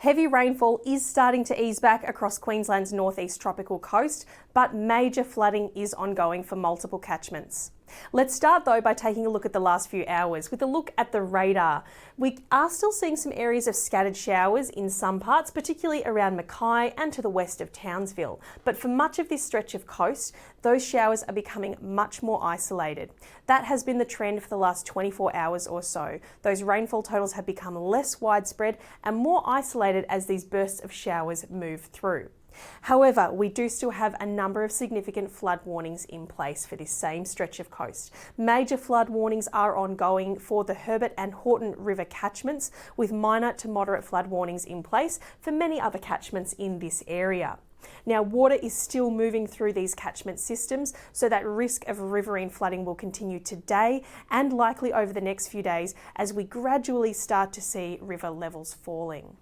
Heavy rainfall is starting to ease back across Queensland's northeast tropical coast, but major flooding is ongoing for multiple catchments. Let's start though by taking a look at the last few hours with a look at the radar. We are still seeing some areas of scattered showers in some parts, particularly around Mackay and to the west of Townsville. But for much of this stretch of coast, those showers are becoming much more isolated. That has been the trend for the last 24 hours or so. Those rainfall totals have become less widespread and more isolated as these bursts of showers move through. However, we do still have a number of significant flood warnings in place for this same stretch of coast. Major flood warnings are ongoing for the Herbert and Horton River catchments, with minor to moderate flood warnings in place for many other catchments in this area. Now, water is still moving through these catchment systems, so that risk of riverine flooding will continue today and likely over the next few days as we gradually start to see river levels falling.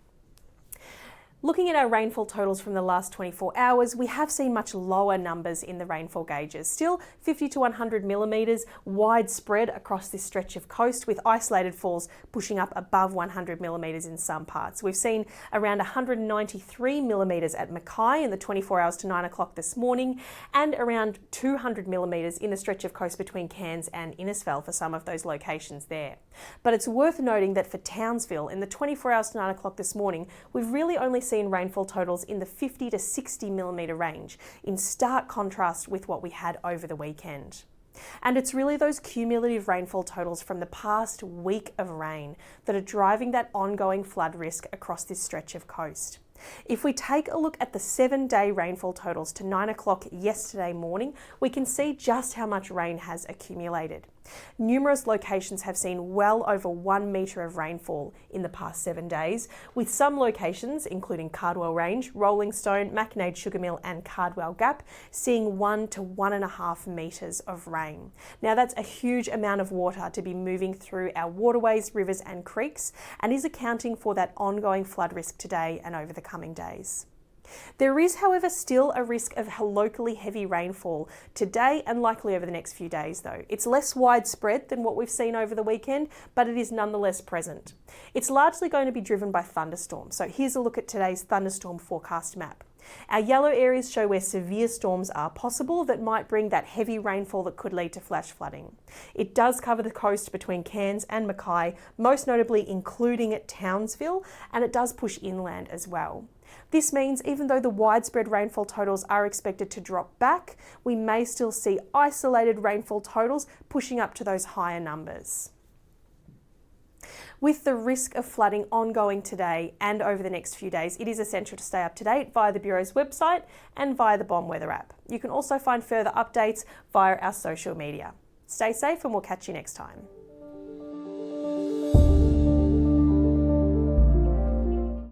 Looking at our rainfall totals from the last 24 hours, we have seen much lower numbers in the rainfall gauges. Still 50 to 100 millimetres widespread across this stretch of coast, with isolated falls pushing up above 100 millimetres in some parts. We've seen around 193 millimetres at Mackay in the 24 hours to 9 o'clock this morning, and around 200 millimetres in the stretch of coast between Cairns and Innisfail for some of those locations there. But it's worth noting that for Townsville, in the 24 hours to 9 o'clock this morning, we've really only seen rainfall totals in the 50 to 60 millimetre range, in stark contrast with what we had over the weekend. And it's really those cumulative rainfall totals from the past week of rain that are driving that ongoing flood risk across this stretch of coast. If we take a look at the 7-day rainfall totals to 9 o'clock yesterday morning, we can see just how much rain has accumulated. Numerous locations have seen well over 1 metre of rainfall in the past 7 days, with some locations, including Cardwell Range, Rolling Stone, Macquarie Sugarmill and Cardwell Gap, seeing 1 to 1.5 metres of rain. Now that's a huge amount of water to be moving through our waterways, rivers and creeks, and is accounting for that ongoing flood risk today and over the coming days. There is, however, still a risk of locally heavy rainfall today and likely over the next few days though. It's less widespread than what we've seen over the weekend, but it is nonetheless present. It's largely going to be driven by thunderstorms. So here's a look at today's thunderstorm forecast map. Our yellow areas show where severe storms are possible that might bring that heavy rainfall that could lead to flash flooding. It does cover the coast between Cairns and Mackay, most notably including at Townsville, and it does push inland as well. This means even though the widespread rainfall totals are expected to drop back, we may still see isolated rainfall totals pushing up to those higher numbers. With the risk of flooding ongoing today and over the next few days, it is essential to stay up to date via the Bureau's website and via the BOM Weather app. You can also find further updates via our social media. Stay safe and we'll catch you next time.